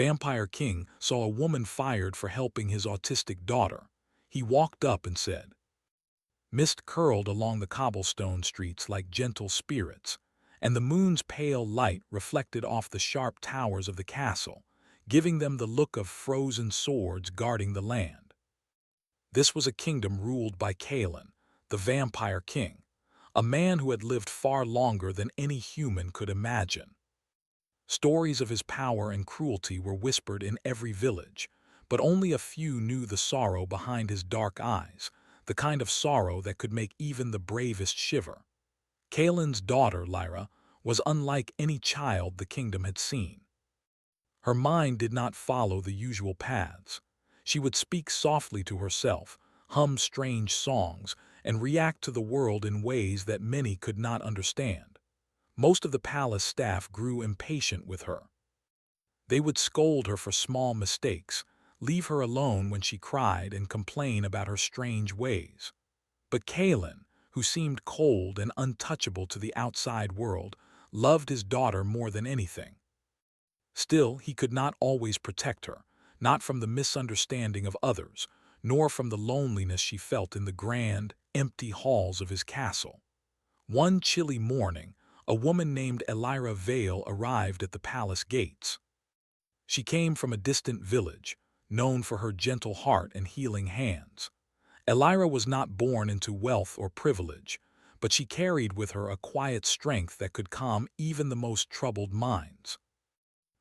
Vampire King saw a woman fired for helping his autistic daughter. He walked up and said, "Mist curled along the cobblestone streets like gentle spirits, and the moon's pale light reflected off the sharp towers of the castle, giving them the look of frozen swords guarding the land." This was a kingdom ruled by Kalen, the Vampire King, a man who had lived far longer than any human could imagine. Stories of his power and cruelty were whispered in every village, but only a few knew the sorrow behind his dark eyes, the kind of sorrow that could make even the bravest shiver. Kalen's daughter, Lyra, was unlike any child the kingdom had seen. Her mind did not follow the usual paths. She would speak softly to herself, hum strange songs, and react to the world in ways that many could not understand. Most of the palace staff grew impatient with her. They would scold her for small mistakes, leave her alone when she cried, and complain about her strange ways. But Kalen, who seemed cold and untouchable to the outside world, loved his daughter more than anything. Still, he could not always protect her, not from the misunderstanding of others, nor from the loneliness she felt in the grand, empty halls of his castle. One chilly morning, a woman named Elira Vale arrived at the palace gates. She came from a distant village, known for her gentle heart and healing hands. Elira was not born into wealth or privilege, but she carried with her a quiet strength that could calm even the most troubled minds.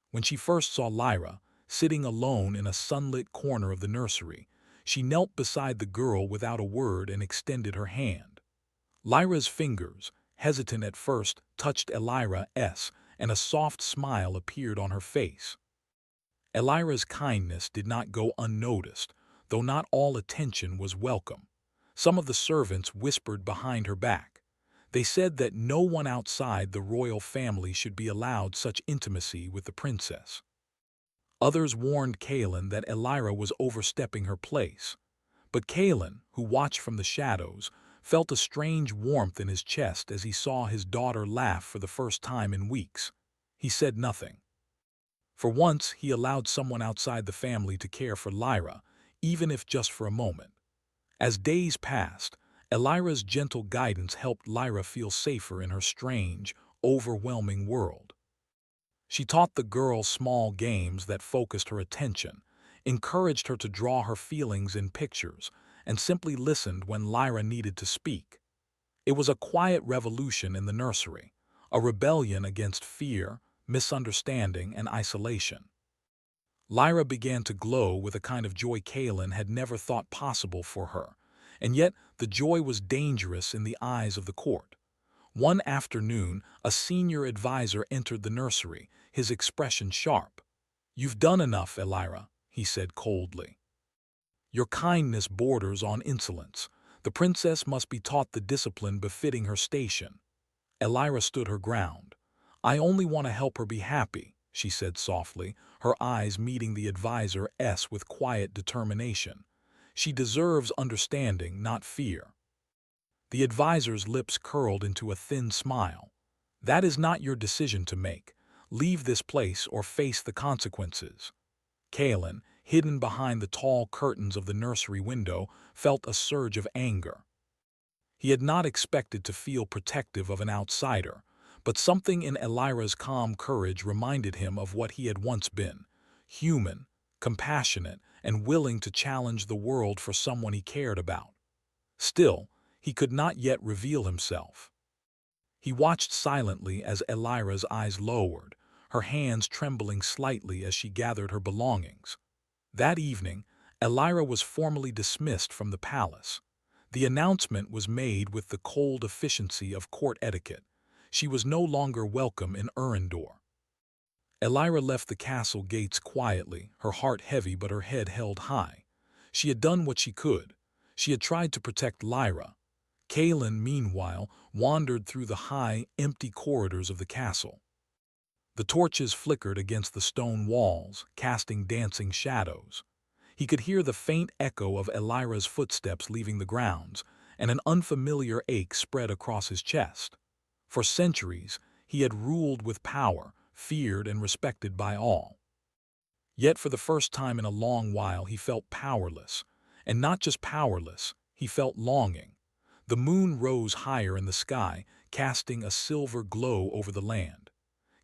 When she first saw Lyra, sitting alone in a sunlit corner of the nursery, she knelt beside the girl without a word and extended her hand. Lyra's fingers, hesitant at first, touched Elira's, and a soft smile appeared on her face. Elira's kindness did not go unnoticed, though not all attention was welcome. Some of the servants whispered behind her back. They said that no one outside the royal family should be allowed such intimacy with the princess. Others warned Kalen that Elira was overstepping her place. But Kalen, who watched from the shadows, felt a strange warmth in his chest as he saw his daughter laugh for the first time in weeks. He said nothing. For once, he allowed someone outside the family to care for Lyra, even if just for a moment. As days passed, Elira's gentle guidance helped Lyra feel safer in her strange, overwhelming world. She taught the girl small games that focused her attention, encouraged her to draw her feelings in pictures, and simply listened when Lyra needed to speak. It was a quiet revolution in the nursery, a rebellion against fear, misunderstanding, and isolation. Lyra began to glow with a kind of joy Kalen had never thought possible for her, and yet the joy was dangerous in the eyes of the court. One afternoon, a senior advisor entered the nursery, his expression sharp. "You've done enough, Elira," he said coldly. "Your kindness borders on insolence. The princess must be taught the discipline befitting her station." Elira stood her ground. "I only want to help her be happy," she said softly, her eyes meeting the advisor's with quiet determination. "She deserves understanding, not fear." The advisor's lips curled into a thin smile. "That is not your decision to make. Leave this place or face the consequences." Kalen, hidden behind the tall curtains of the nursery window, felt a surge of anger. He had not expected to feel protective of an outsider, but something in Elira's calm courage reminded him of what he had once been: human, compassionate, and willing to challenge the world for someone he cared about. Still, he could not yet reveal himself. He watched silently as Elira's eyes lowered, her hands trembling slightly as she gathered her belongings. That evening, Elira was formally dismissed from the palace. The announcement was made with the cold efficiency of court etiquette. She was no longer welcome in Erendor. Elira left the castle gates quietly, her heart heavy but her head held high. She had done what she could. She had tried to protect Lyra. Kalen, meanwhile, wandered through the high, empty corridors of the castle. The torches flickered against the stone walls, casting dancing shadows. He could hear the faint echo of Elira's footsteps leaving the grounds, and an unfamiliar ache spread across his chest. For centuries, he had ruled with power, feared and respected by all. Yet for the first time in a long while he felt powerless. And not just powerless, he felt longing. The moon rose higher in the sky, casting a silver glow over the land.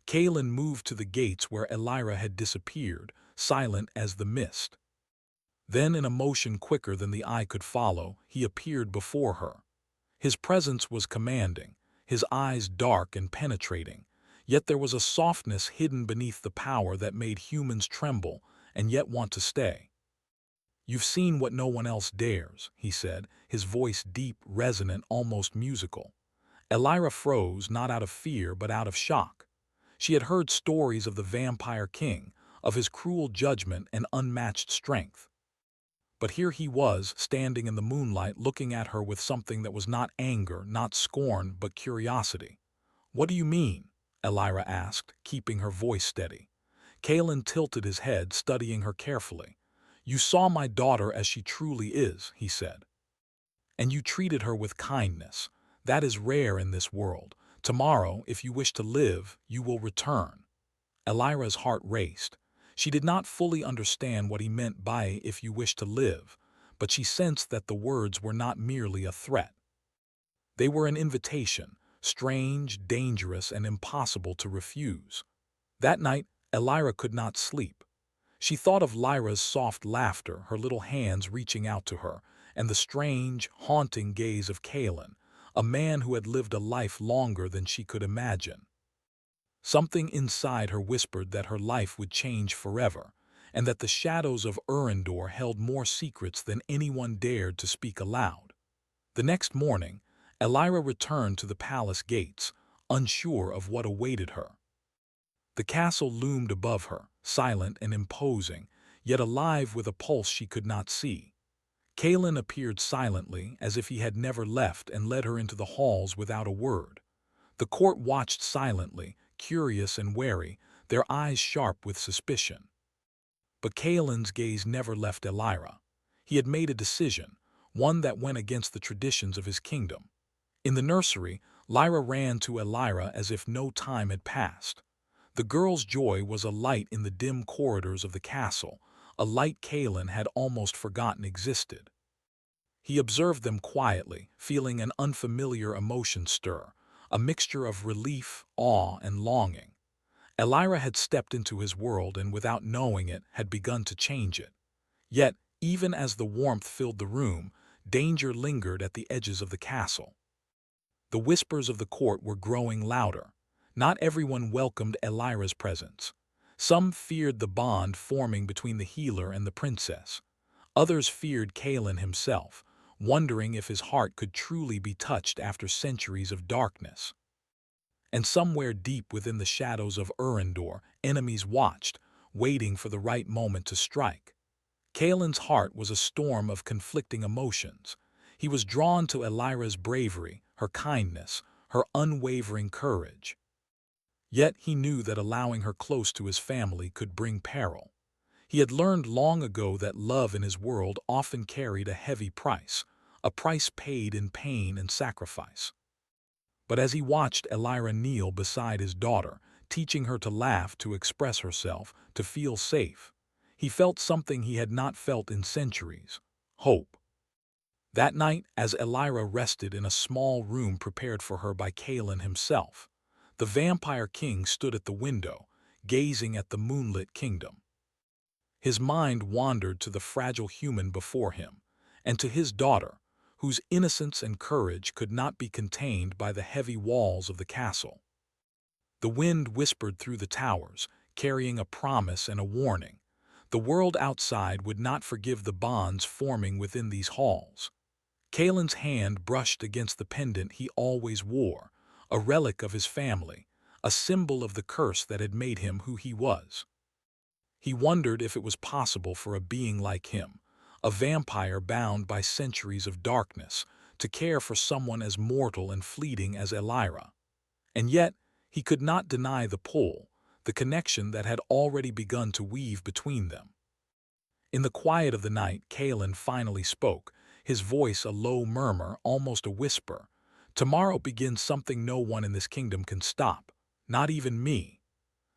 Kalen moved to the gates where Elira had disappeared, silent as the mist. Then, in a motion quicker than the eye could follow, he appeared before her. His presence was commanding, his eyes dark and penetrating, yet there was a softness hidden beneath the power that made humans tremble and yet want to stay. "You've seen what no one else dares," he said, his voice deep, resonant, almost musical. Elira froze, not out of fear but out of shock. She had heard stories of the Vampire King, of his cruel judgment and unmatched strength. But here he was, standing in the moonlight, looking at her with something that was not anger, not scorn, but curiosity. "What do you mean?" Elira asked, keeping her voice steady. Kalen tilted his head, studying her carefully. "You saw my daughter as she truly is," he said. "And you treated her with kindness. That is rare in this world. Tomorrow, if you wish to live, you will return." Elira's heart raced. She did not fully understand what he meant by "if you wish to live," but she sensed that the words were not merely a threat. They were an invitation, strange, dangerous, and impossible to refuse. That night, Elira could not sleep. She thought of Lyra's soft laughter, her little hands reaching out to her, and the strange, haunting gaze of Kalen, a man who had lived a life longer than she could imagine. Something inside her whispered that her life would change forever, and that the shadows of Urindor held more secrets than anyone dared to speak aloud. The next morning, Elira returned to the palace gates, unsure of what awaited her. The castle loomed above her, silent and imposing, yet alive with a pulse she could not see. Kalen appeared silently, as if he had never left, and led her into the halls without a word. The court watched silently, curious and wary, their eyes sharp with suspicion. But Kalen's gaze never left Elira. He had made a decision, one that went against the traditions of his kingdom. In the nursery, Lyra ran to Elira as if no time had passed. The girl's joy was a light in the dim corridors of the castle, a light Kalen had almost forgotten existed. He observed them quietly, feeling an unfamiliar emotion stir, a mixture of relief, awe, and longing. Elira had stepped into his world and, without knowing it, had begun to change it. Yet, even as the warmth filled the room, danger lingered at the edges of the castle. The whispers of the court were growing louder. Not everyone welcomed Elira's presence. Some feared the bond forming between the healer and the princess. Others feared Kalen himself, wondering if his heart could truly be touched after centuries of darkness. And somewhere deep within the shadows of Urindor, enemies watched, waiting for the right moment to strike. Kalen's heart was a storm of conflicting emotions. He was drawn to Elira's bravery, her kindness, her unwavering courage. Yet he knew that allowing her close to his family could bring peril. He had learned long ago that love in his world often carried a heavy price, a price paid in pain and sacrifice. But as he watched Elira kneel beside his daughter, teaching her to laugh, to express herself, to feel safe, he felt something he had not felt in centuries: hope. That night, as Elira rested in a small room prepared for her by Kalen himself, the Vampire King stood at the window, gazing at the moonlit kingdom. His mind wandered to the fragile human before him, and to his daughter, whose innocence and courage could not be contained by the heavy walls of the castle. The wind whispered through the towers, carrying a promise and a warning. The world outside would not forgive the bonds forming within these halls. Kalen's hand brushed against the pendant he always wore, a relic of his family, a symbol of the curse that had made him who he was. He wondered if it was possible for a being like him, a vampire bound by centuries of darkness, to care for someone as mortal and fleeting as Elira. And yet, he could not deny the pull, the connection that had already begun to weave between them. In the quiet of the night, Kalen finally spoke, his voice a low murmur, almost a whisper. "Tomorrow begins something no one in this kingdom can stop, not even me."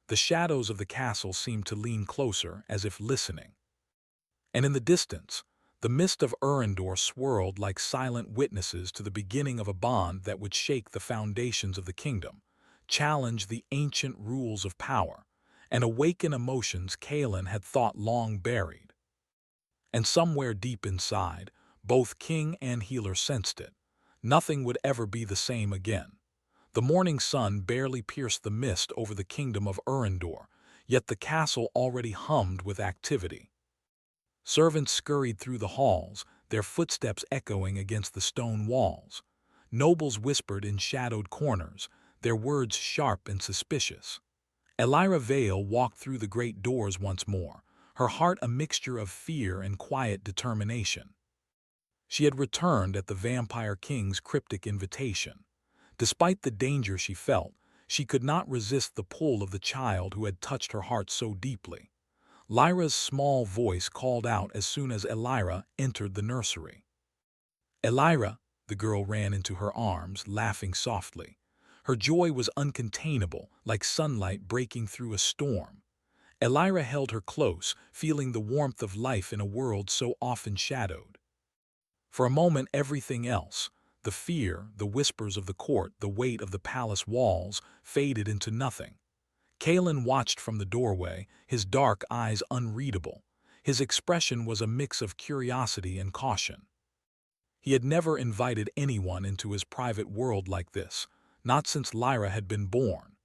The shadows of the castle seemed to lean closer, as if listening. And in the distance, the mist of Urindor swirled like silent witnesses to the beginning of a bond that would shake the foundations of the kingdom, challenge the ancient rules of power, and awaken emotions Kaelin had thought long buried. And somewhere deep inside, both king and healer sensed it. Nothing would ever be the same again. The morning sun barely pierced the mist over the kingdom of Urindor, yet the castle already hummed with activity. Servants scurried through the halls, their footsteps echoing against the stone walls. Nobles whispered in shadowed corners, their words sharp and suspicious. Elira Vale walked through the great doors once more, her heart a mixture of fear and quiet determination. She had returned at the Vampire King's cryptic invitation. Despite the danger she felt, she could not resist the pull of the child who had touched her heart so deeply. Lyra's small voice called out as soon as Elira entered the nursery. "Elira!" The girl ran into her arms, laughing softly. Her joy was uncontainable, like sunlight breaking through a storm. Elira held her close, feeling the warmth of life in a world so often shadowed. For a moment everything else, the fear, the whispers of the court, the weight of the palace walls, faded into nothing. Kaelin watched from the doorway, his dark eyes unreadable. His expression was a mix of curiosity and caution. He had never invited anyone into his private world like this, not since Lyra had been born.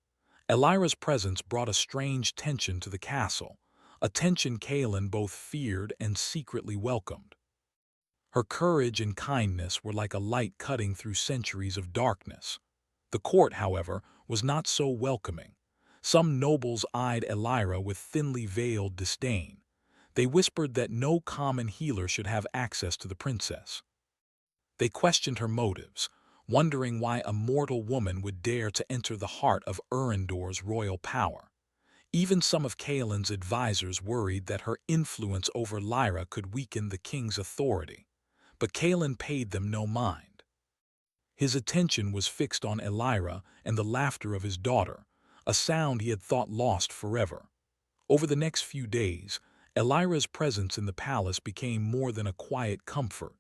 Elira's presence brought a strange tension to the castle, a tension Kaelin both feared and secretly welcomed. Her courage and kindness were like a light cutting through centuries of darkness. The court, however, was not so welcoming. Some nobles eyed Elira with thinly veiled disdain. They whispered that no common healer should have access to the princess. They questioned her motives, wondering why a mortal woman would dare to enter the heart of Urindor's royal power. Even some of Kaelin's advisors worried that her influence over Lyra could weaken the king's authority. But Kaelin paid them no mind. His attention was fixed on Elira and the laughter of his daughter, a sound he had thought lost forever. Over the next few days, Elira's presence in the palace became more than a quiet comfort.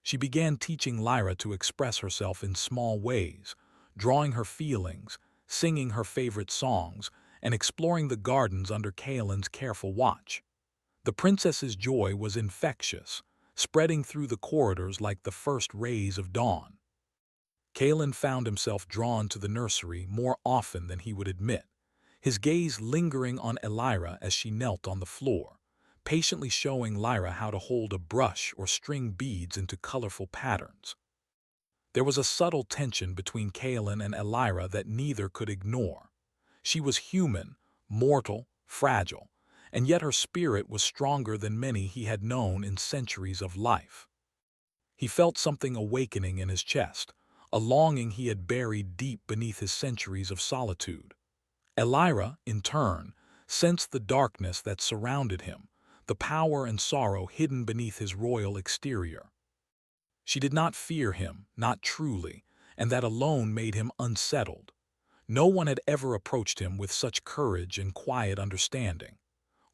She began teaching Lyra to express herself in small ways, drawing her feelings, singing her favorite songs, and exploring the gardens under Kaelin's careful watch. The princess's joy was infectious, spreading through the corridors like the first rays of dawn. Kaelin found himself drawn to the nursery more often than he would admit, his gaze lingering on Elira as she knelt on the floor, patiently showing Lyra how to hold a brush or string beads into colorful patterns. There was a subtle tension between Kaelin and Elira that neither could ignore. She was human, mortal, fragile, and yet her spirit was stronger than many he had known in centuries of life. He felt something awakening in his chest, a longing he had buried deep beneath his centuries of solitude. Elira, in turn, sensed the darkness that surrounded him, the power and sorrow hidden beneath his royal exterior. She did not fear him, not truly, and that alone made him unsettled. No one had ever approached him with such courage and quiet understanding.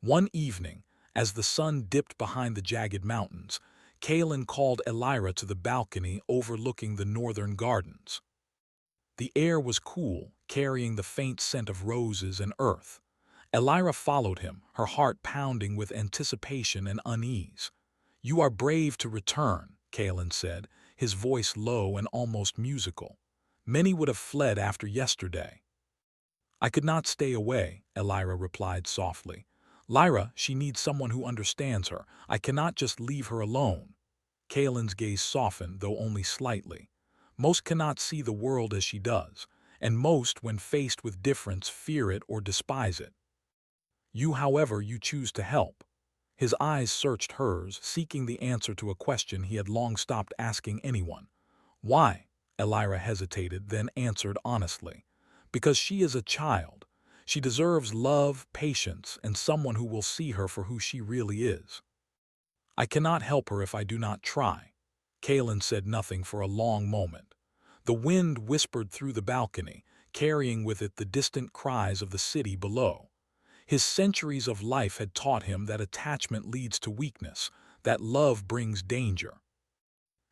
One evening, as the sun dipped behind the jagged mountains, Kaelin called Elira to the balcony overlooking the northern gardens. The air was cool, carrying the faint scent of roses and earth. Elira followed him, her heart pounding with anticipation and unease. "You are brave to return," Kaelin said, his voice low and almost musical. "Many would have fled after yesterday." "I could not stay away," Elira replied softly. "Lyra, she needs someone who understands her. I cannot just leave her alone." Kaelin's gaze softened, though only slightly. Most cannot see the world as she does, and most, when faced with difference, fear it or despise it. You, however, you choose to help." His eyes searched hers, seeking the answer to a question he had long stopped asking anyone. "Why?" Elira hesitated, then answered honestly. "Because she is a child. She deserves love, patience, and someone who will see her for who she really is." "I cannot help her if I do not try." Kaelin said nothing for a long moment. The wind whispered through the balcony, carrying with it the distant cries of the city below. His centuries of life had taught him that attachment leads to weakness, that love brings danger.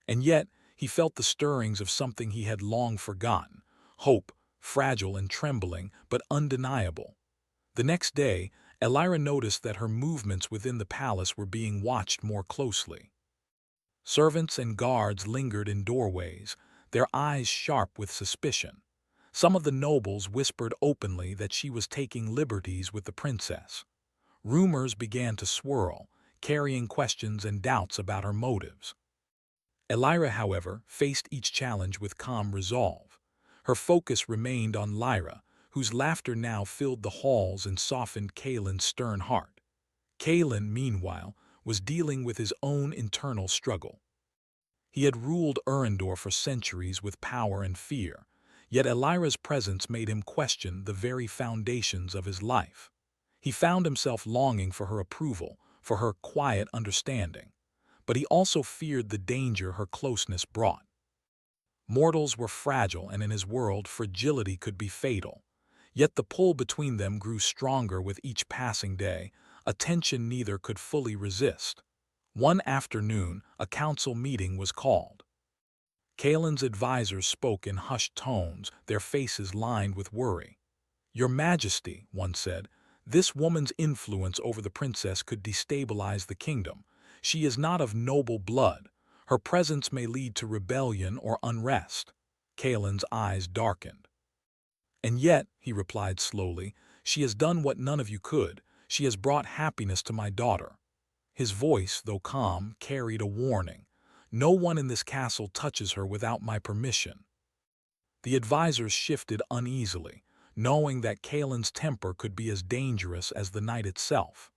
And yet, he felt the stirrings of something he had long forgotten, hope, fragile and trembling, but undeniable. The next day, Elira noticed that her movements within the palace were being watched more closely. Servants and guards lingered in doorways, their eyes sharp with suspicion. Some of the nobles whispered openly that she was taking liberties with the princess. Rumors began to swirl, carrying questions and doubts about her motives. Elira, however, faced each challenge with calm resolve. Her focus remained on Lyra, whose laughter now filled the halls and softened Kaelin's stern heart. Kaelin, meanwhile, was dealing with his own internal struggle. He had ruled Urindor for centuries with power and fear, yet Elira's presence made him question the very foundations of his life. He found himself longing for her approval, for her quiet understanding, but he also feared the danger her closeness brought. Mortals were fragile, and in his world fragility could be fatal. Yet the pull between them grew stronger with each passing day, a tension neither could fully resist. One afternoon, a council meeting was called. Kaelin's advisors spoke in hushed tones, their faces lined with worry. "Your Majesty," one said, "this woman's influence over the princess could destabilize the kingdom. She is not of noble blood. Her presence may lead to rebellion or unrest." Kaelin's eyes darkened. "And yet," he replied slowly, "she has done what none of you could. She has brought happiness to my daughter." His voice, though calm, carried a warning. "No one in this castle touches her without my permission." The advisors shifted uneasily, knowing that Kaelin's temper could be as dangerous as the night itself.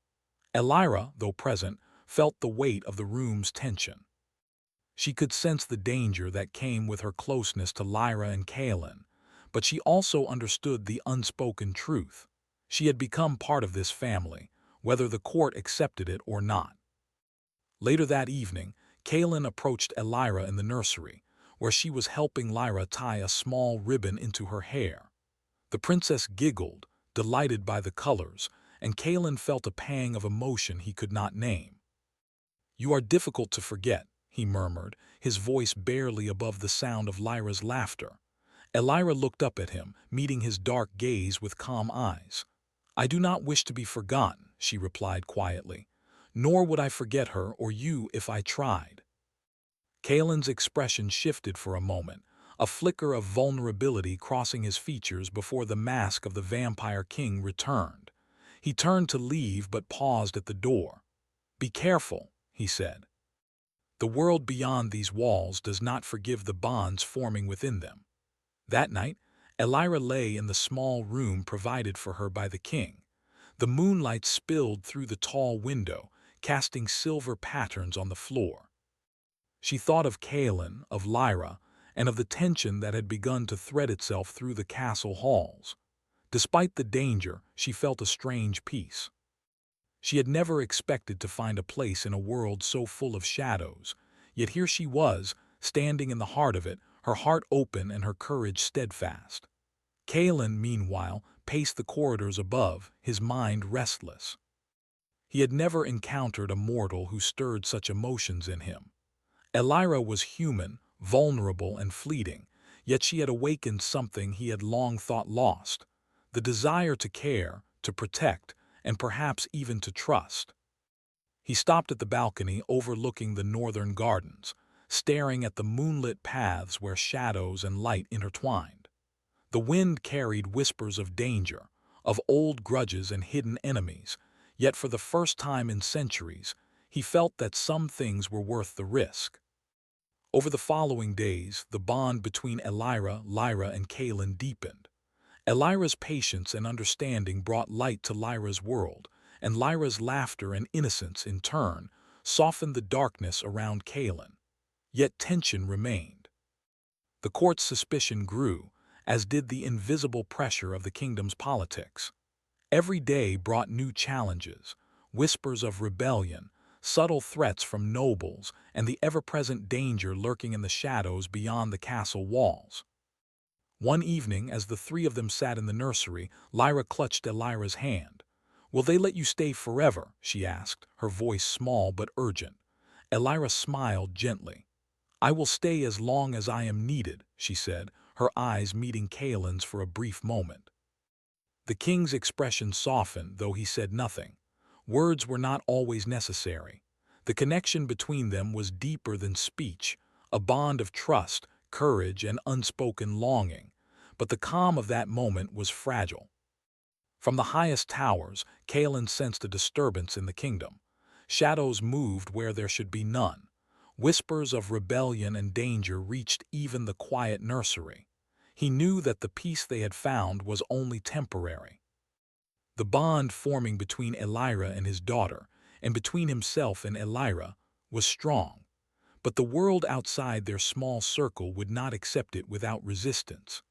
Elira, though present, felt the weight of the room's tension. She could sense the danger that came with her closeness to Lyra and Kaelin, but she also understood the unspoken truth. She had become part of this family, whether the court accepted it or not. Later that evening, Kaelin approached Elira in the nursery, where she was helping Lyra tie a small ribbon into her hair. The princess giggled, delighted by the colors, and Kaelin felt a pang of emotion he could not name. "You are difficult to forget," he murmured, his voice barely above the sound of Lyra's laughter. Elira looked up at him, meeting his dark gaze with calm eyes. "I do not wish to be forgotten," she replied quietly. "Nor would I forget her or you if I tried." Kaelin's expression shifted for a moment, a flicker of vulnerability crossing his features before the mask of the vampire king returned. He turned to leave but paused at the door. "Be careful," he said. "The world beyond these walls does not forgive the bonds forming within them." That night, Elira lay in the small room provided for her by the king. The moonlight spilled through the tall window, casting silver patterns on the floor. She thought of Kaelin, of Lyra, and of the tension that had begun to thread itself through the castle halls. Despite the danger, she felt a strange peace. She had never expected to find a place in a world so full of shadows, yet here she was, standing in the heart of it, her heart open and her courage steadfast. Kaelin, meanwhile, paced the corridors above, his mind restless. He had never encountered a mortal who stirred such emotions in him. Elira was human, vulnerable and fleeting, yet she had awakened something he had long thought lost, the desire to care, to protect, and perhaps even to trust. He stopped at the balcony overlooking the northern gardens, staring at the moonlit paths where shadows and light intertwined. The wind carried whispers of danger, of old grudges and hidden enemies, yet for the first time in centuries, he felt that some things were worth the risk. Over the following days, the bond between Elira, Lyra, and Kaelin deepened. Elira's patience and understanding brought light to Lyra's world, and Lyra's laughter and innocence, in turn, softened the darkness around Kaelin. Yet tension remained. The court's suspicion grew, as did the invisible pressure of the kingdom's politics. Every day brought new challenges, whispers of rebellion, subtle threats from nobles, and the ever-present danger lurking in the shadows beyond the castle walls. One evening, as the three of them sat in the nursery, Lyra clutched Elira's hand. "Will they let you stay forever?" she asked, her voice small but urgent. Elira smiled gently. "I will stay as long as I am needed," she said, her eyes meeting Kaelin's for a brief moment. The king's expression softened, though he said nothing. Words were not always necessary. The connection between them was deeper than speech, a bond of trust, courage, and unspoken longing. But the calm of that moment was fragile. From the highest towers, Kaelin sensed a disturbance in the kingdom. Shadows moved where there should be none. Whispers of rebellion and danger reached even the quiet nursery. He knew that the peace they had found was only temporary. The bond forming between Elira and his daughter, and between himself and Elira, was strong. But the world outside their small circle would not accept it without resistance.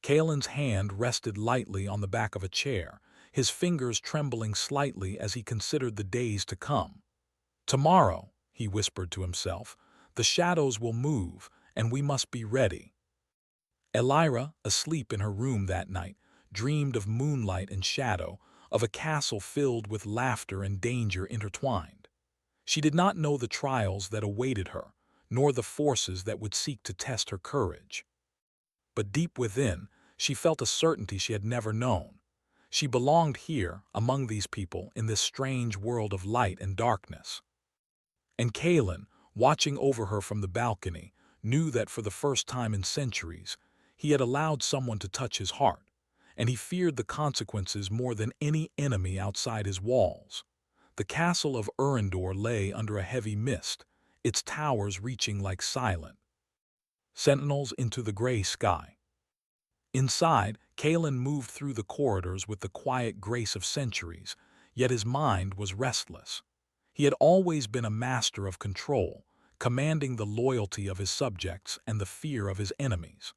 Kaelin's hand rested lightly on the back of a chair, his fingers trembling slightly as he considered the days to come. "Tomorrow," he whispered to himself, "the shadows will move, and we must be ready." Elira, asleep in her room that night, dreamed of moonlight and shadow, of a castle filled with laughter and danger intertwined. She did not know the trials that awaited her, nor the forces that would seek to test her courage. But deep within, she felt a certainty she had never known. She belonged here, among these people, in this strange world of light and darkness. And Kaelin, watching over her from the balcony, knew that for the first time in centuries, he had allowed someone to touch his heart, and he feared the consequences more than any enemy outside his walls. The castle of Urindor lay under a heavy mist, its towers reaching like silent sentinels into the gray sky. Inside, Kaelin moved through the corridors with the quiet grace of centuries, yet his mind was restless. He had always been a master of control, commanding the loyalty of his subjects and the fear of his enemies.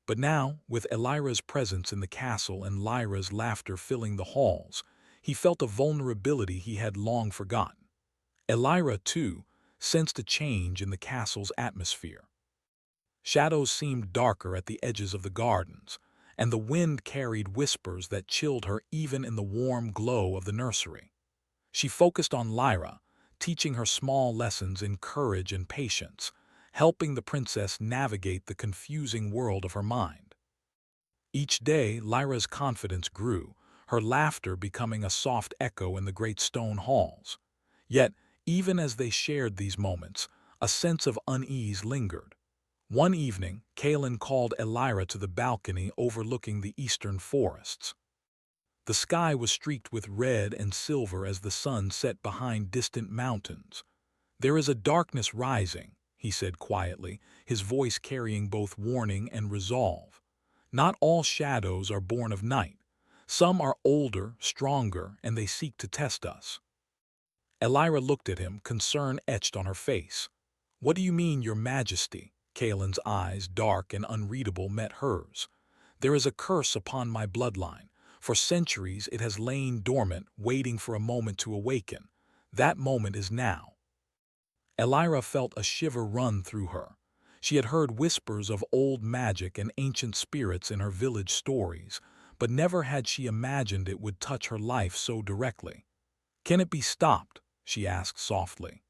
But now, with Elira's presence in the castle and Lyra's laughter filling the halls, he felt a vulnerability he had long forgotten. Elira, too, sensed a change in the castle's atmosphere. Shadows seemed darker at the edges of the gardens, and the wind carried whispers that chilled her even in the warm glow of the nursery. She focused on Lyra, teaching her small lessons in courage and patience, helping the princess navigate the confusing world of her mind. Each day, Lyra's confidence grew, her laughter becoming a soft echo in the great stone halls. Yet, even as they shared these moments, a sense of unease lingered. One evening, Kaelin called Elira to the balcony overlooking the eastern forests. The sky was streaked with red and silver as the sun set behind distant mountains. "There is a darkness rising," he said quietly, his voice carrying both warning and resolve. "Not all shadows are born of night. Some are older, stronger, and they seek to test us." Elira looked at him, concern etched on her face. "What do you mean, Your Majesty?" Kaelin's eyes, dark and unreadable, met hers. "There is a curse upon my bloodline. For centuries it has lain dormant, waiting for a moment to awaken. That moment is now." Elira felt a shiver run through her. She had heard whispers of old magic and ancient spirits in her village stories, but never had she imagined it would touch her life so directly. "Can it be stopped?" she asked softly.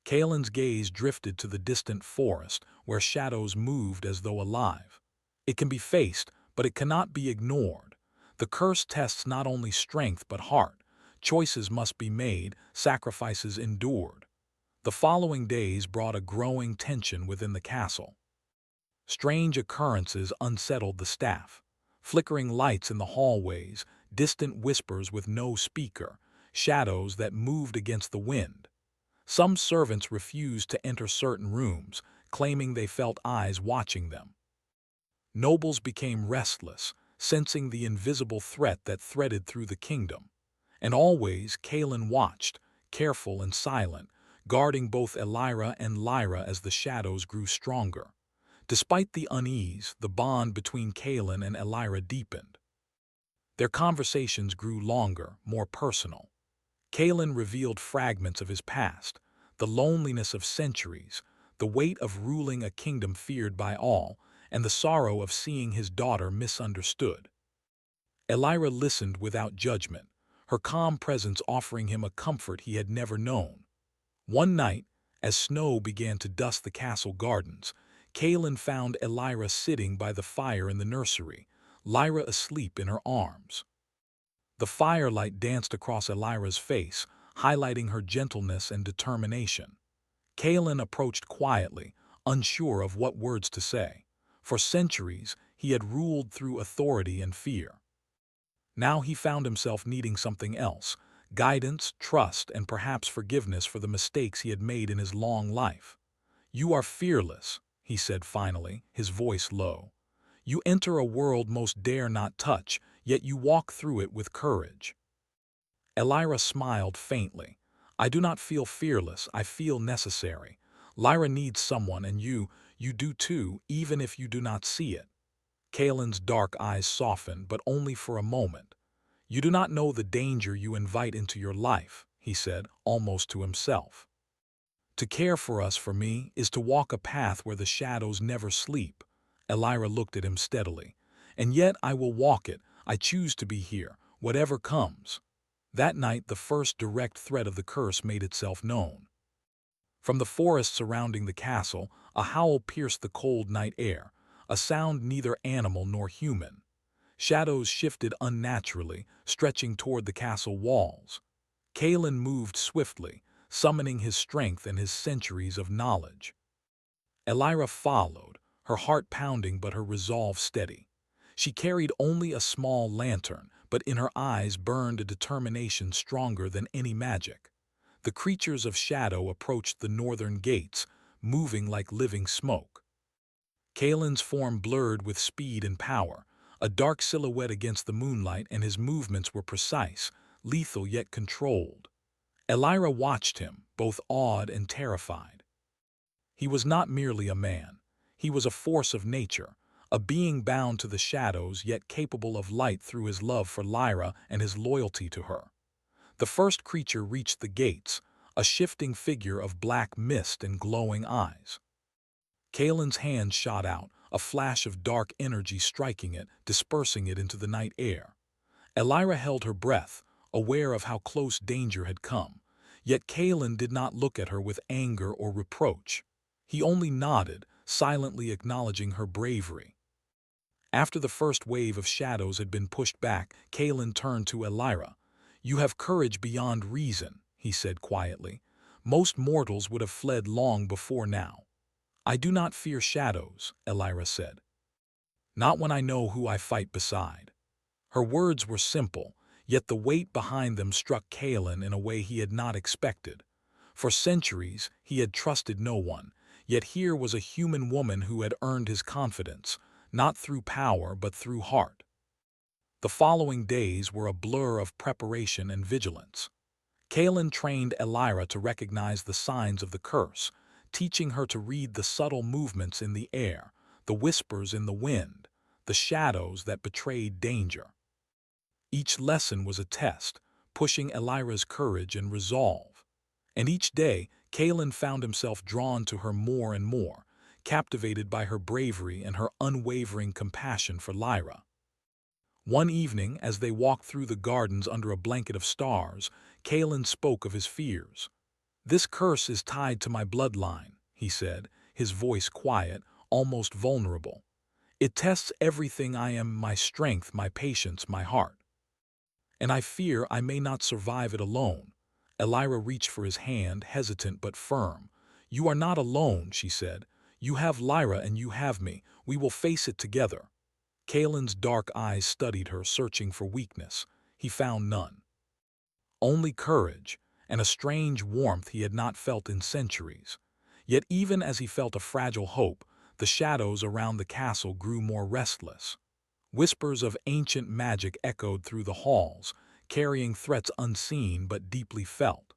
Kaelin's gaze drifted to the distant forest, where shadows moved as though alive. "It can be faced, but it cannot be ignored. The curse tests not only strength but heart. Choices must be made, sacrifices endured." The following days brought a growing tension within the castle. Strange occurrences unsettled the staff. Flickering lights in the hallways, distant whispers with no speaker, shadows that moved against the wind. Some servants refused to enter certain rooms, claiming they felt eyes watching them. Nobles became restless, sensing the invisible threat that threaded through the kingdom. And always Kaelin watched, careful and silent, guarding both Elira and Lyra as the shadows grew stronger. Despite the unease, the bond between Kaelin and Elira deepened. Their conversations grew longer, more personal. Kaelin revealed fragments of his past, the loneliness of centuries, the weight of ruling a kingdom feared by all, and the sorrow of seeing his daughter misunderstood. Elira listened without judgment, her calm presence offering him a comfort he had never known. One night, as snow began to dust the castle gardens, Kaelin found Elira sitting by the fire in the nursery, Lyra asleep in her arms. The firelight danced across Elira's face, highlighting her gentleness and determination. Kaelin approached quietly, unsure of what words to say. For centuries, he had ruled through authority and fear. Now he found himself needing something else: guidance, trust, and perhaps forgiveness for the mistakes he had made in his long life. "You are fearless," he said finally, his voice low. "You enter a world most dare not touch, yet you walk through it with courage." Elira smiled faintly. "I do not feel fearless, I feel necessary. Lyra needs someone, and you do too, even if you do not see it." Kaelin's dark eyes softened, but only for a moment. "You do not know the danger you invite into your life," he said, almost to himself. "To care for us, for me, is to walk a path where the shadows never sleep." Elira looked at him steadily. "And yet I will walk it. I choose to be here, whatever comes." That night the first direct threat of the curse made itself known. From the forest surrounding the castle, a howl pierced the cold night air, a sound neither animal nor human. Shadows shifted unnaturally, stretching toward the castle walls. Kaelin moved swiftly, summoning his strength and his centuries of knowledge. Elira followed, her heart pounding but her resolve steady. She carried only a small lantern, but in her eyes burned a determination stronger than any magic. The creatures of shadow approached the northern gates, moving like living smoke. Kaelin's form blurred with speed and power, a dark silhouette against the moonlight, and his movements were precise, lethal yet controlled. Elira watched him, both awed and terrified. He was not merely a man. He was a force of nature, a being bound to the shadows yet capable of light through his love for Lyra and his loyalty to her. The first creature reached the gates, a shifting figure of black mist and glowing eyes. Kaelin's hand shot out, a flash of dark energy striking it, dispersing it into the night air. Elira held her breath, aware of how close danger had come. Yet Kaelin did not look at her with anger or reproach. He only nodded, silently acknowledging her bravery. After the first wave of shadows had been pushed back, Kaelin turned to Elira. "You have courage beyond reason," he said quietly. "Most mortals would have fled long before now." "I do not fear shadows," Elira said. "Not when I know who I fight beside." Her words were simple, yet the weight behind them struck Kaelin in a way he had not expected. For centuries, he had trusted no one, yet here was a human woman who had earned his confidence, not through power but through heart. The following days were a blur of preparation and vigilance. Kaelin trained Elira to recognize the signs of the curse, teaching her to read the subtle movements in the air, the whispers in the wind, the shadows that betrayed danger. Each lesson was a test, pushing Elira's courage and resolve. And each day, Kaelin found himself drawn to her more and more, captivated by her bravery and her unwavering compassion for Lyra. One evening, as they walked through the gardens under a blanket of stars, Kaelin spoke of his fears. "This curse is tied to my bloodline," he said, his voice quiet, almost vulnerable. "It tests everything I am: my strength, my patience, my heart. And I fear I may not survive it alone." Elira reached for his hand, hesitant but firm. "You are not alone," she said. "You have Lyra and you have me. We will face it together." Kaelin's dark eyes studied her, searching for weakness. He found none. Only courage, and a strange warmth he had not felt in centuries. Yet even as he felt a fragile hope, the shadows around the castle grew more restless. Whispers of ancient magic echoed through the halls, carrying threats unseen but deeply felt.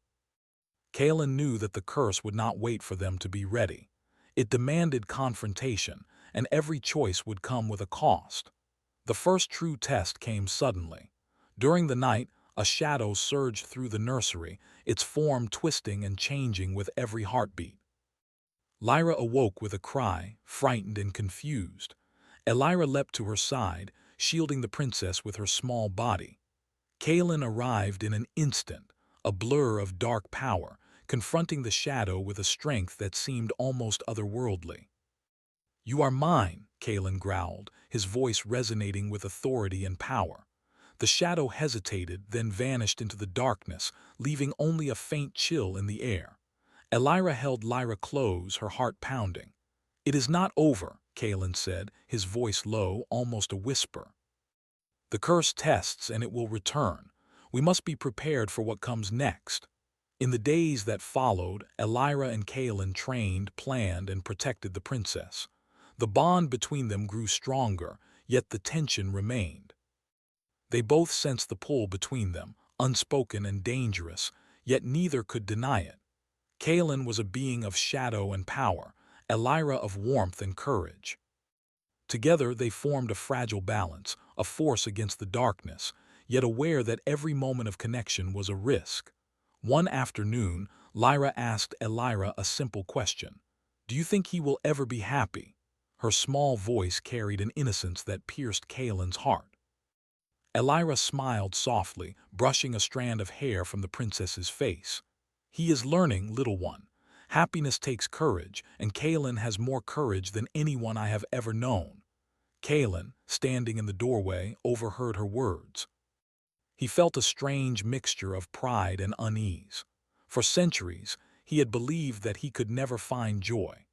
Kaelin knew that the curse would not wait for them to be ready. It demanded confrontation, and every choice would come with a cost. The first true test came suddenly. During the night, a shadow surged through the nursery, its form twisting and changing with every heartbeat. Lyra awoke with a cry, frightened and confused. Elira leapt to her side, shielding the princess with her small body. Kaelin arrived in an instant, a blur of dark power, confronting the shadow with a strength that seemed almost otherworldly. "You are mine," Kaelin growled, his voice resonating with authority and power. The shadow hesitated, then vanished into the darkness, leaving only a faint chill in the air. Elira held Lyra close, her heart pounding. "It is not over," Kaelin said, his voice low, almost a whisper. "The curse tests and it will return. We must be prepared for what comes next." In the days that followed, Elira and Kaelin trained, planned, and protected the princess. The bond between them grew stronger, yet the tension remained. They both sensed the pull between them, unspoken and dangerous, yet neither could deny it. Kaelin was a being of shadow and power, Elira of warmth and courage. Together they formed a fragile balance, a force against the darkness, yet aware that every moment of connection was a risk. One afternoon, Lyra asked Elira a simple question. "Do you think he will ever be happy?" Her small voice carried an innocence that pierced Kaelin's heart. Elira smiled softly, brushing a strand of hair from the princess's face. "He is learning, little one. Happiness takes courage, and Kaelin has more courage than anyone I have ever known." Kaelin, standing in the doorway, overheard her words. He felt a strange mixture of pride and unease. For centuries, he had believed that he could never find joy.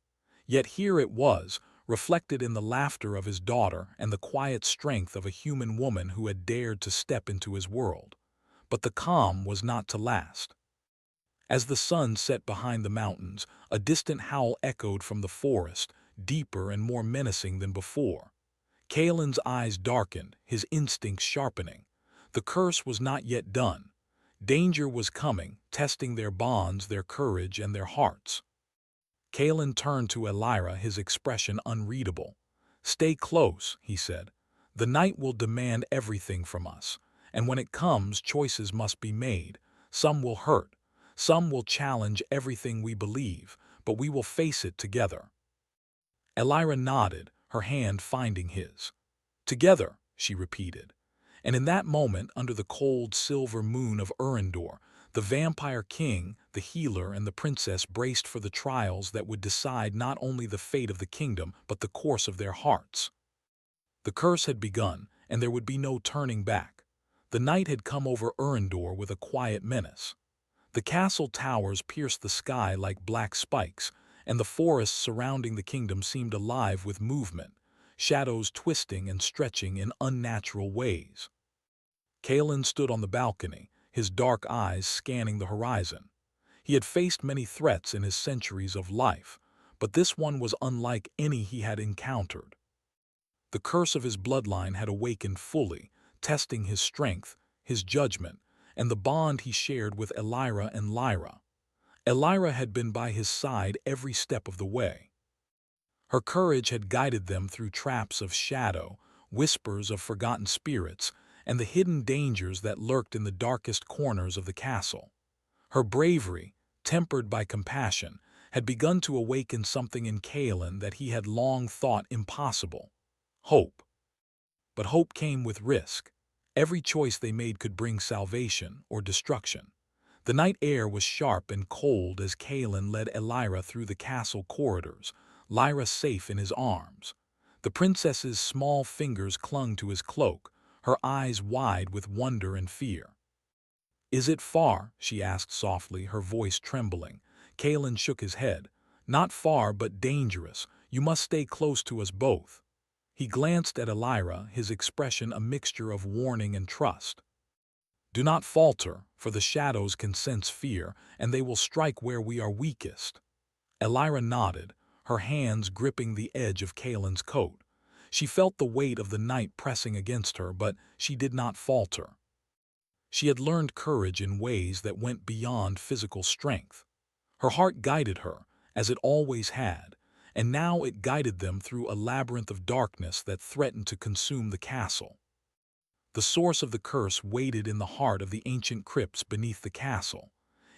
Yet here it was, reflected in the laughter of his daughter and the quiet strength of a human woman who had dared to step into his world. But the calm was not to last. As the sun set behind the mountains, a distant howl echoed from the forest, deeper and more menacing than before. Kaelin's eyes darkened, his instincts sharpening. The curse was not yet done. Danger was coming, testing their bonds, their courage, and their hearts. Kaelin turned to Elira, his expression unreadable. "Stay close," he said. "The night will demand everything from us, and when it comes, choices must be made. Some will hurt, some will challenge everything we believe, but we will face it together." Elira nodded, her hand finding his. "Together," she repeated. And in that moment, under the cold silver moon of Urindor, the vampire king, the healer, and the princess braced for the trials that would decide not only the fate of the kingdom, but the course of their hearts. The curse had begun, and there would be no turning back. The night had come over Urindor with a quiet menace. The castle towers pierced the sky like black spikes, and the forests surrounding the kingdom seemed alive with movement, shadows twisting and stretching in unnatural ways. Kaelin stood on the balcony, his dark eyes scanning the horizon. He had faced many threats in his centuries of life, but this one was unlike any he had encountered. The curse of his bloodline had awakened fully, testing his strength, his judgment, and the bond he shared with Elira and Lyra. Elira had been by his side every step of the way. Her courage had guided them through traps of shadow, whispers of forgotten spirits, and the hidden dangers that lurked in the darkest corners of the castle. Her bravery, tempered by compassion, had begun to awaken something in Kaelin that he had long thought impossible: hope. But hope came with risk. Every choice they made could bring salvation or destruction. The night air was sharp and cold as Kaelin led Elira through the castle corridors, Lyra safe in his arms. The princess's small fingers clung to his cloak, her eyes wide with wonder and fear. "Is it far?" she asked softly, her voice trembling. Kaelin shook his head. "Not far, but dangerous. You must stay close to us both." He glanced at Elira, his expression a mixture of warning and trust. "Do not falter, for the shadows can sense fear, and they will strike where we are weakest." Elira nodded, her hands gripping the edge of Kaelin's coat. She felt the weight of the night pressing against her, but she did not falter. She had learned courage in ways that went beyond physical strength. Her heart guided her, as it always had, and now it guided them through a labyrinth of darkness that threatened to consume the castle. The source of the curse waited in the heart of the ancient crypts beneath the castle.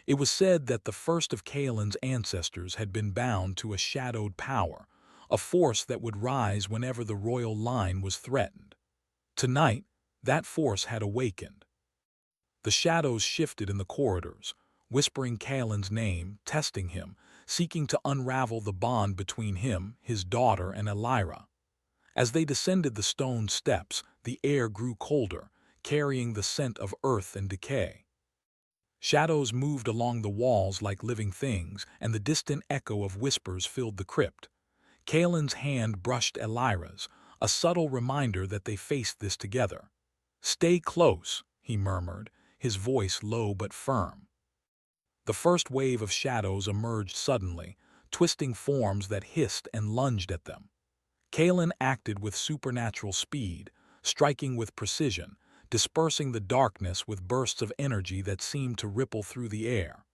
It was said that the first of Kaelin's ancestors had been bound to a shadowed power, a force that would rise whenever the royal line was threatened. Tonight, that force had awakened. The shadows shifted in the corridors, whispering Kaelin's name, testing him, seeking to unravel the bond between him, his daughter, and Elira. As they descended the stone steps, the air grew colder, carrying the scent of earth and decay. Shadows moved along the walls like living things, and the distant echo of whispers filled the crypt. Kaelin's hand brushed Elira's, a subtle reminder that they faced this together. "Stay close," he murmured, his voice low but firm. The first wave of shadows emerged suddenly, twisting forms that hissed and lunged at them. Kaelin acted with supernatural speed, striking with precision, dispersing the darkness with bursts of energy that seemed to ripple through the air.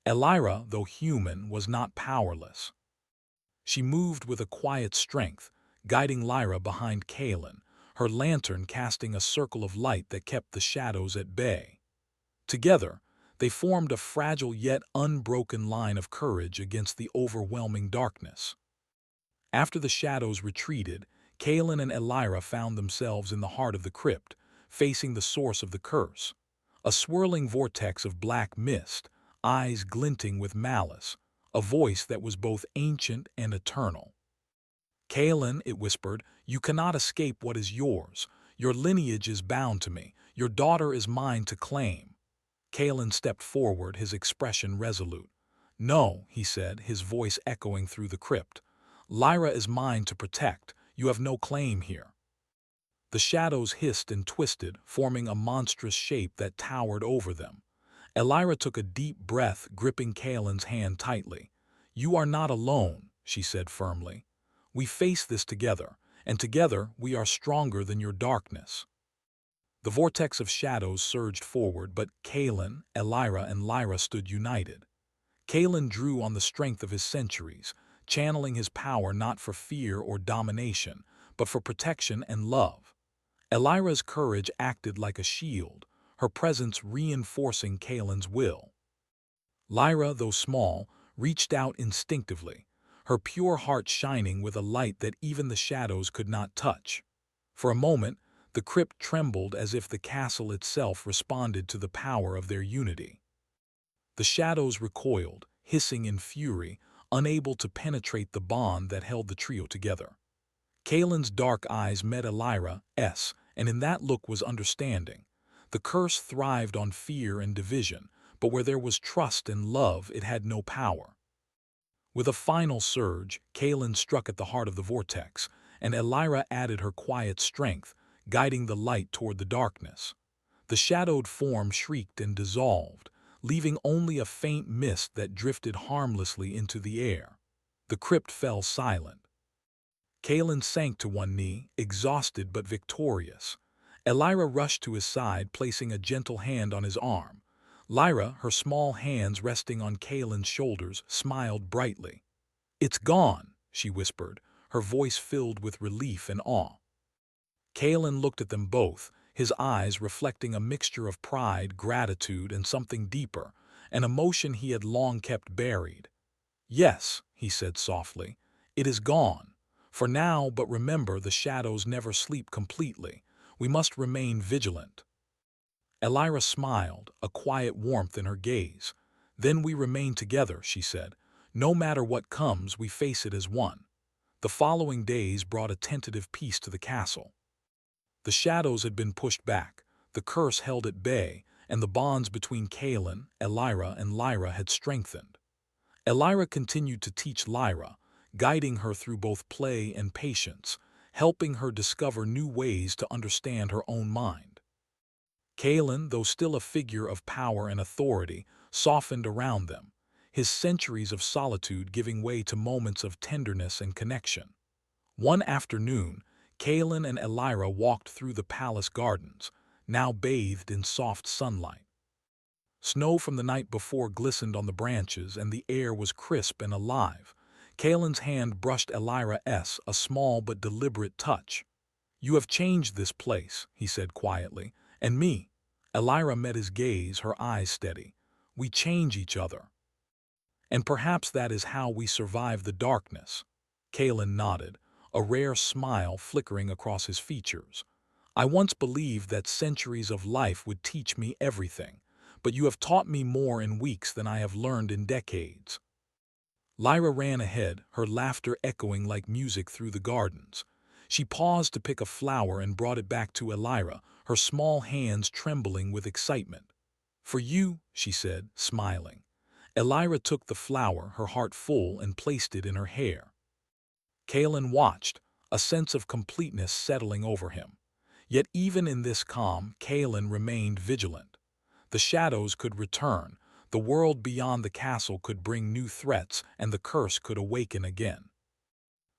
Elira, though human, was not powerless. She moved with a quiet strength, guiding Lyra behind Kaelin, her lantern casting a circle of light that kept the shadows at bay. Together, they formed a fragile yet unbroken line of courage against the overwhelming darkness. After the shadows retreated, Kaelin and Elira found themselves in the heart of the crypt, facing the source of the curse. A swirling vortex of black mist, eyes glinting with malice, a voice that was both ancient and eternal. "Kaelin," it whispered, "you cannot escape what is yours. Your lineage is bound to me. Your daughter is mine to claim." Kaelin stepped forward, his expression resolute. "No," he said, his voice echoing through the crypt. "Lyra is mine to protect. You have no claim here." The shadows hissed and twisted, forming a monstrous shape that towered over them. Elira took a deep breath, gripping Kaelin's hand tightly. "You are not alone," she said firmly. "We face this together, and together we are stronger than your darkness." The vortex of shadows surged forward, but Kaelin, Elira, and Lyra stood united. Kaelin drew on the strength of his centuries, channeling his power not for fear or domination, but for protection and love. Elira's courage acted like a shield, her presence reinforcing Kaelin's will. Lyra, though small, reached out instinctively, her pure heart shining with a light that even the shadows could not touch. For a moment, the crypt trembled as if the castle itself responded to the power of their unity. The shadows recoiled, hissing in fury, unable to penetrate the bond that held the trio together. Kaelin's dark eyes met Elira's, and in that look was understanding. The curse thrived on fear and division, but where there was trust and love, it had no power. With a final surge, Kaelin struck at the heart of the vortex, and Elira added her quiet strength, guiding the light toward the darkness. The shadowed form shrieked and dissolved, leaving only a faint mist that drifted harmlessly into the air. The crypt fell silent. Kaelin sank to one knee, exhausted but victorious. Elira rushed to his side, placing a gentle hand on his arm. Lyra, her small hands resting on Kaelin's shoulders, smiled brightly. "It's gone," she whispered, her voice filled with relief and awe. Kaelin looked at them both, his eyes reflecting a mixture of pride, gratitude, and something deeper, an emotion he had long kept buried. "Yes," he said softly, "it is gone. For now, but remember, the shadows never sleep completely. We must remain vigilant." Elira smiled, a quiet warmth in her gaze. "Then we remain together," she said. "No matter what comes, we face it as one." The following days brought a tentative peace to the castle. The shadows had been pushed back, the curse held at bay, and the bonds between Kaelin, Elira, and Lyra had strengthened. Elira continued to teach Lyra, guiding her through both play and patience, helping her discover new ways to understand her own mind. Kaelin, though still a figure of power and authority, softened around them, his centuries of solitude giving way to moments of tenderness and connection. One afternoon, Kaelin and Elira walked through the palace gardens, now bathed in soft sunlight. Snow from the night before glistened on the branches, and the air was crisp and alive. Kaelin's hand brushed Elira's, a small but deliberate touch. "You have changed this place," he said quietly. "And me." Elira met his gaze, her eyes steady. "We change each other. And perhaps that is how we survive the darkness." Kalen nodded, a rare smile flickering across his features. I once believed that centuries of life would teach me everything, but you have taught me more in weeks than I have learned in decades. Lyra ran ahead, her laughter echoing like music through the gardens. She paused to pick a flower and brought it back to Elira, her small hands trembling with excitement. For you, she said, smiling. Elira took the flower, her heart full, and placed it in her hair. Kalen watched, a sense of completeness settling over him. Yet even in this calm, Kalen remained vigilant. The shadows could return, the world beyond the castle could bring new threats, and the curse could awaken again.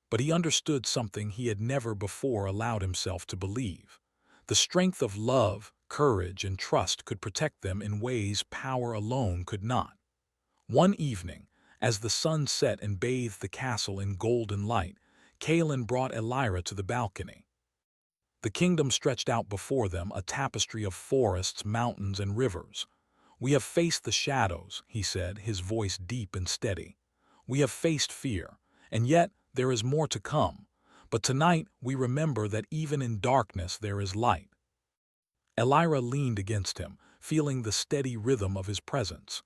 But he understood something he had never before allowed himself to believe. The strength of love, courage, and trust could protect them in ways power alone could not. One evening, as the sun set and bathed the castle in golden light, Kalen brought Elira to the balcony. The kingdom stretched out before them, a tapestry of forests, mountains, and rivers. We have faced the shadows, he said, his voice deep and steady. We have faced fear, and yet there is more to come. But tonight we remember that even in darkness there is light. Elira leaned against him, feeling the steady rhythm of his presence.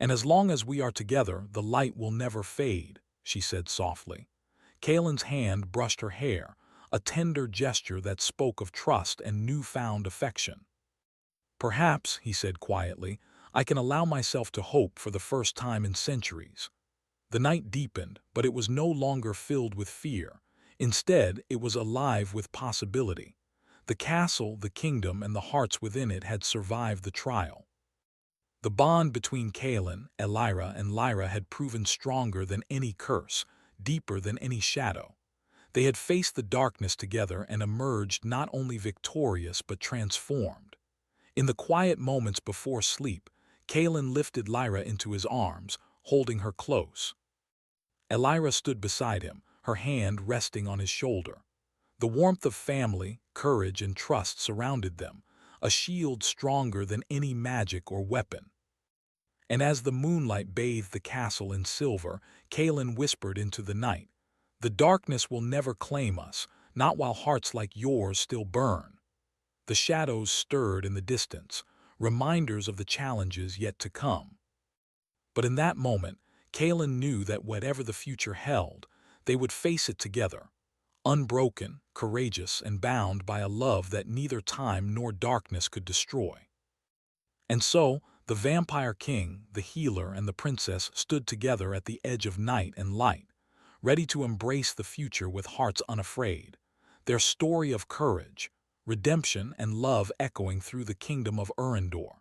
And as long as we are together, the light will never fade, she said softly. Kalen's hand brushed her hair, a tender gesture that spoke of trust and newfound affection. Perhaps, he said quietly, I can allow myself to hope for the first time in centuries. The night deepened, but it was no longer filled with fear. Instead, it was alive with possibility. The castle, the kingdom, and the hearts within it had survived the trial. The bond between Kalen, Elira, and Lyra had proven stronger than any curse, deeper than any shadow. They had faced the darkness together and emerged not only victorious but transformed. In the quiet moments before sleep, Kalen lifted Lyra into his arms, holding her close. Elira stood beside him, her hand resting on his shoulder. The warmth of family, courage, and trust surrounded them, a shield stronger than any magic or weapon. And as the moonlight bathed the castle in silver, Kalen whispered into the night, "The darkness will never claim us, not while hearts like yours still burn." The shadows stirred in the distance, reminders of the challenges yet to come. But in that moment, Kalen knew that whatever the future held, they would face it together, unbroken, courageous, and bound by a love that neither time nor darkness could destroy. And so, the vampire king, the healer, and the princess stood together at the edge of night and light, ready to embrace the future with hearts unafraid, their story of courage, redemption, and love echoing through the kingdom of Urandor.